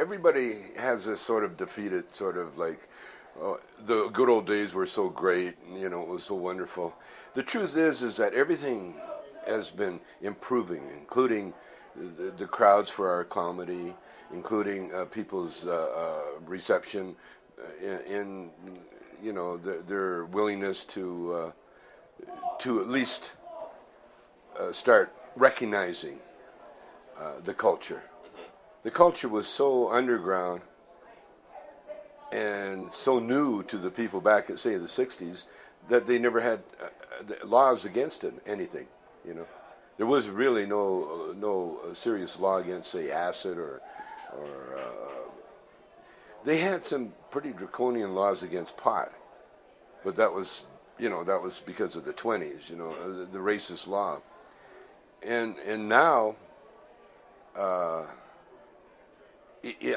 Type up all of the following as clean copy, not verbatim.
everybody has a sort of defeated sort of like, the good old days were so great, you know, it was so wonderful. The truth is that everything has been improving, including the crowds for our comedy, including people's reception in you know, their willingness to at least start recognizing the culture. The culture was so underground and so new to the people back at, say, the 60s, that they never had laws against it, anything, you know. There was really no serious law against, say, acid or they had some pretty draconian laws against pot, but that was, you know, that was because of the 20s, you know, the racist law. And now,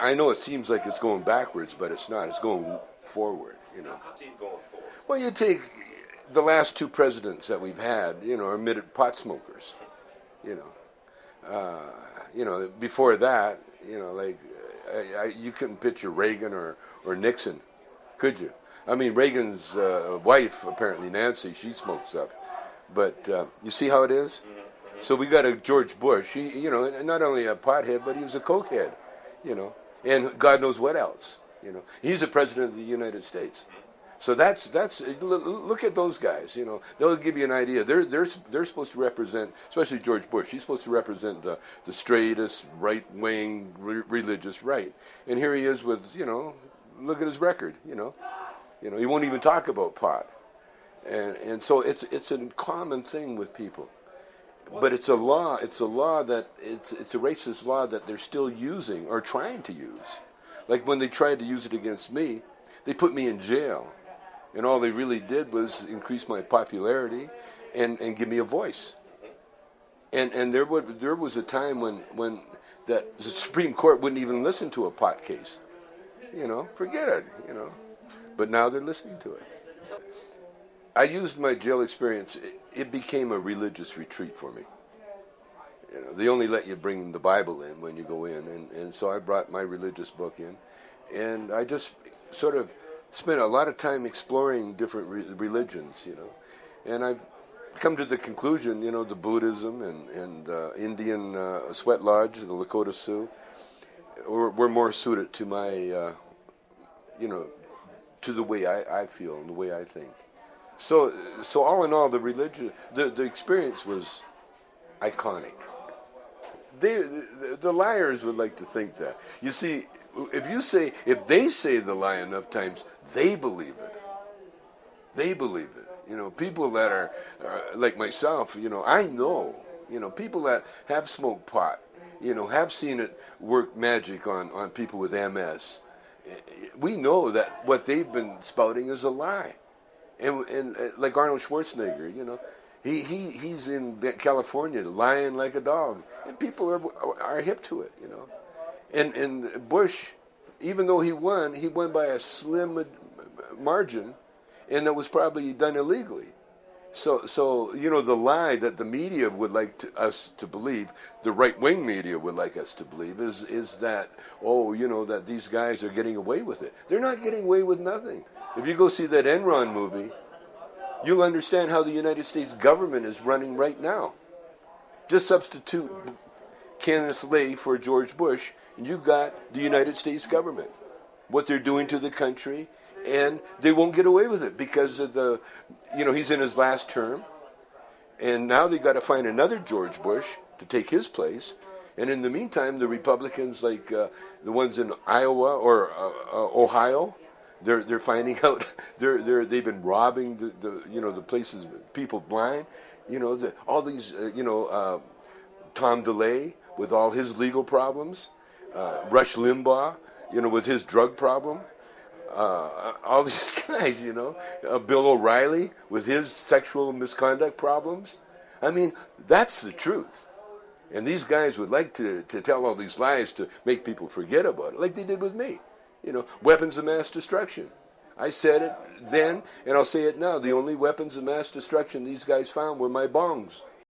I know it seems like it's going backwards, but it's not. It's going forward, you know. How's it going forward? Well, you take the last two presidents that we've had, you know, are admitted pot smokers, you know. Before that, you know, like, you couldn't picture Reagan or Nixon, could you? I mean, Reagan's wife, apparently Nancy, she smokes up. But you see how it is? Mm-hmm. So we got a George Bush. He, you know, not only a pothead, but he was a cokehead, you know, and God knows what else, you know. He's the president of the United States. So that's look at those guys, you know. They'll give you an idea. They're supposed to represent, especially George Bush. He's supposed to represent the straightest right-wing religious right. And here he is with, you know, look at his record, you know. You know, he won't even talk about pot. And so it's a common thing with people. But it's a law that it's a racist law that they're still using or trying to use. Like when they tried to use it against me, they put me in jail. And all they really did was increase my popularity and give me a voice. And there was a time when the Supreme Court wouldn't even listen to a pot case. You know, forget it, you know. But now they're listening to it. I used my jail experience. It became a religious retreat for me. You know, they only let you bring the Bible in when you go in. And so I brought my religious book in. And I just sort of spent a lot of time exploring different religions, you know. And I've come to the conclusion, you know, the Buddhism and Indian sweat lodge, the Lakota Sioux, were more suited to my, you know, to the way I feel and the way I think. So all in all, the religion, the experience was iconic. The liars would like to think that. You see, if they say the lie enough times, they believe it. They believe it. You know, people that are like myself, you know, I know, you know, people that have smoked pot, you know, have seen it work magic on people with MS. We know that what they've been spouting is a lie. And like Arnold Schwarzenegger, you know, he's in California lying like a dog, and people are hip to it, you know. And Bush, even though he won by a slim margin, and that was probably done illegally. So you know, the lie that the media would like us to believe, the right-wing media would like us to believe, is that, oh, you know, that these guys are getting away with it. They're not getting away with nothing. If you go see that Enron movie, you'll understand how the United States government is running right now. Just substitute Candace Lay for George Bush, and you got the United States government, what they're doing to the country, and they won't get away with it because of the, you know, he's in his last term, and now they've got to find another George Bush to take his place. And in the meantime, the Republicans, like the ones in Iowa or Ohio, they're finding out they've been robbing the you know, the places people blind, you know, all these Tom DeLay with all his legal problems, Rush Limbaugh, you know, with his drug problem, all these guys, you know, Bill O'Reilly with his sexual misconduct problems. I mean, that's the truth. And these guys would like to tell all these lies to make people forget about it, like they did with me. You know, weapons of mass destruction. I said it then, and I'll say it now. The only weapons of mass destruction these guys found were my bongs.